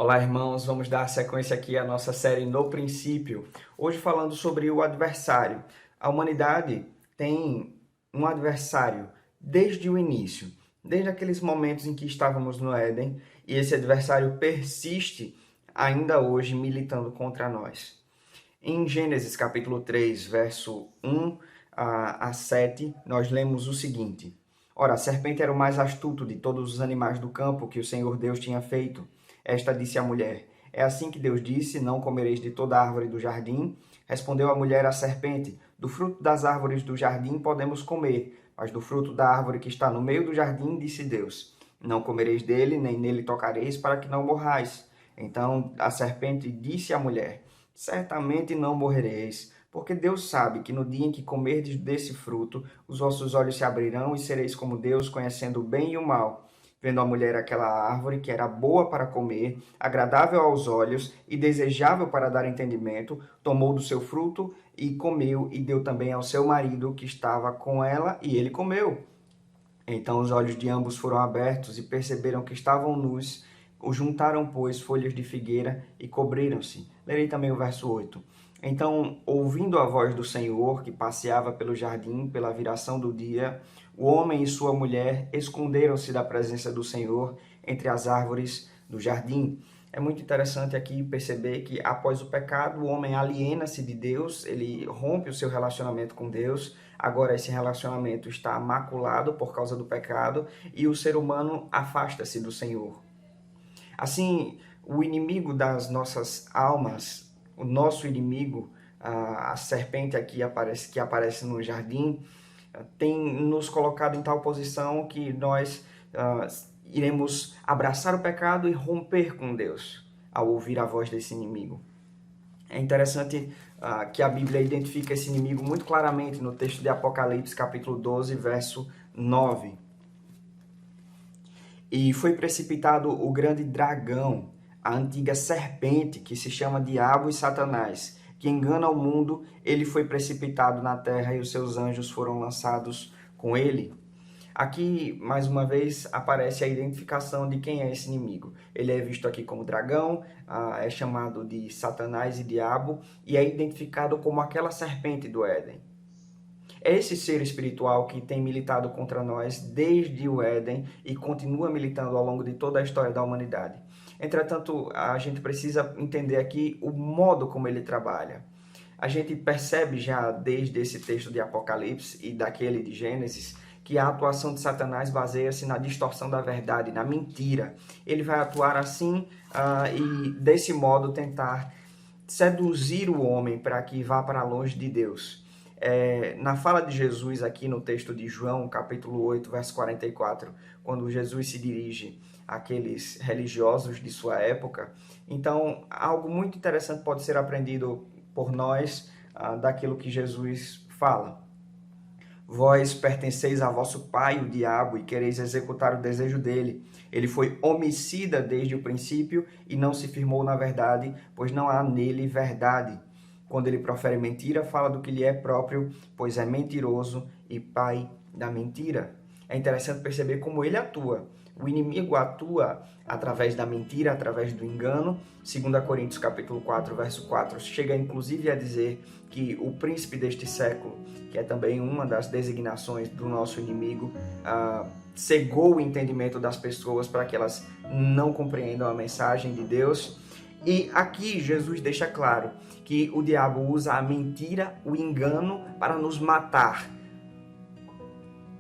Olá, irmãos, vamos dar sequência aqui à nossa série No Princípio. Hoje falando sobre o adversário. A humanidade tem um adversário desde o início, desde aqueles momentos em que estávamos no Éden, e esse adversário persiste ainda hoje militando contra nós. Em Gênesis capítulo 3, verso 1 a 7, nós lemos o seguinte: Ora, a serpente era o mais astuto de todos os animais do campo que o Senhor Deus tinha feito. Esta disse à mulher: É assim que Deus disse: Não comereis de toda árvore do jardim? Respondeu a mulher à serpente: Do fruto das árvores do jardim podemos comer, mas do fruto da árvore que está no meio do jardim, disse Deus: Não comereis dele, nem nele tocareis, para que não morrais. Então a serpente disse à mulher: Certamente não morrereis, porque Deus sabe que no dia em que comerdes desse fruto, os vossos olhos se abrirão e sereis como Deus, conhecendo o bem e o mal. Vendo a mulher aquela árvore que era boa para comer, agradável aos olhos e desejável para dar entendimento, tomou do seu fruto e comeu, e deu também ao seu marido que estava com ela, e ele comeu. Então os olhos de ambos foram abertos e perceberam que estavam nus. O juntaram, pois, folhas de figueira e cobriram-se. Lerei também o verso 8. Então, ouvindo a voz do Senhor, que passeava pelo jardim pela viração do dia, o homem e sua mulher esconderam-se da presença do Senhor entre as árvores do jardim. É muito interessante aqui perceber que após o pecado, o homem aliena-se de Deus, ele rompe o seu relacionamento com Deus. Agora esse relacionamento está maculado por causa do pecado e o ser humano afasta-se do Senhor. Assim, o inimigo das nossas almas, o nosso inimigo, a serpente aqui que aparece no jardim, tem nos colocado em tal posição que nós iremos abraçar o pecado e romper com Deus ao ouvir a voz desse inimigo. É interessante que a Bíblia identifica esse inimigo muito claramente no texto de Apocalipse, capítulo 12, verso 9. E foi precipitado o grande dragão, a antiga serpente, que se chama Diabo e Satanás, que engana o mundo. Ele foi precipitado na terra e os seus anjos foram lançados com ele. Aqui, mais uma vez, aparece a identificação de quem é esse inimigo. Ele é visto aqui como dragão, é chamado de Satanás e Diabo, e é identificado como aquela serpente do Éden. É esse ser espiritual que tem militado contra nós desde o Éden e continua militando ao longo de toda a história da humanidade. Entretanto, a gente precisa entender aqui o modo como ele trabalha. A gente percebe já desde esse texto de Apocalipse e daquele de Gênesis que a atuação de Satanás baseia-se na distorção da verdade, na mentira. Ele vai atuar assim e desse modo tentar seduzir o homem para que vá para longe de Deus. Na fala de Jesus aqui no texto de João, capítulo 8, verso 44, quando Jesus se dirige àqueles religiosos de sua época, então algo muito interessante pode ser aprendido por nós daquilo que Jesus fala. Vós pertenceis a vosso pai, o diabo, e quereis executar o desejo dele. Ele foi homicida desde o princípio e não se firmou na verdade, pois não há nele verdade. Quando ele profere mentira, fala do que lhe é próprio, pois é mentiroso e pai da mentira. É interessante perceber como ele atua. O inimigo atua através da mentira, através do engano. 2 Coríntios capítulo 4, verso 4, chega inclusive a dizer que o príncipe deste século, que é também uma das designações do nosso inimigo, cegou o entendimento das pessoas para que elas não compreendam a mensagem de Deus. E aqui Jesus deixa claro que o diabo usa a mentira, o engano, para nos matar.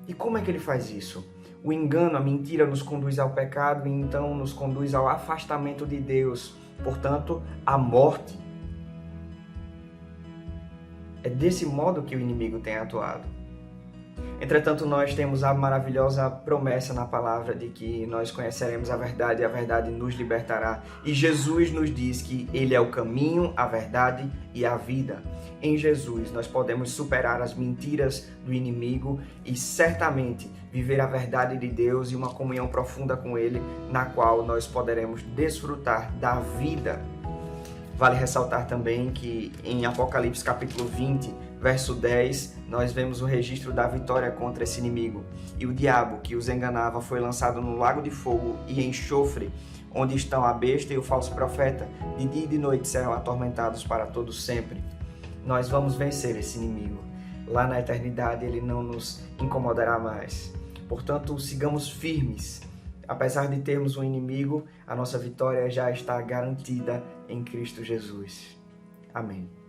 E como é que ele faz isso? O engano, a mentira nos conduz ao pecado e então nos conduz ao afastamento de Deus, portanto, à morte. É desse modo que o inimigo tem atuado. Entretanto, nós temos a maravilhosa promessa na palavra de que nós conheceremos a verdade e a verdade nos libertará. E Jesus nos diz que Ele é o caminho, a verdade e a vida. Em Jesus, nós podemos superar as mentiras do inimigo e certamente viver a verdade de Deus e uma comunhão profunda com Ele, na qual nós poderemos desfrutar da vida. Vale ressaltar também que em Apocalipse capítulo 20, verso 10, nós vemos o registro da vitória contra esse inimigo. E o diabo que os enganava foi lançado no lago de fogo e enxofre, onde estão a besta e o falso profeta. De dia e de noite serão atormentados para todo sempre. Nós vamos vencer esse inimigo. Lá na eternidade ele não nos incomodará mais. Portanto, sigamos firmes. Apesar de termos um inimigo, a nossa vitória já está garantida em Cristo Jesus. Amém.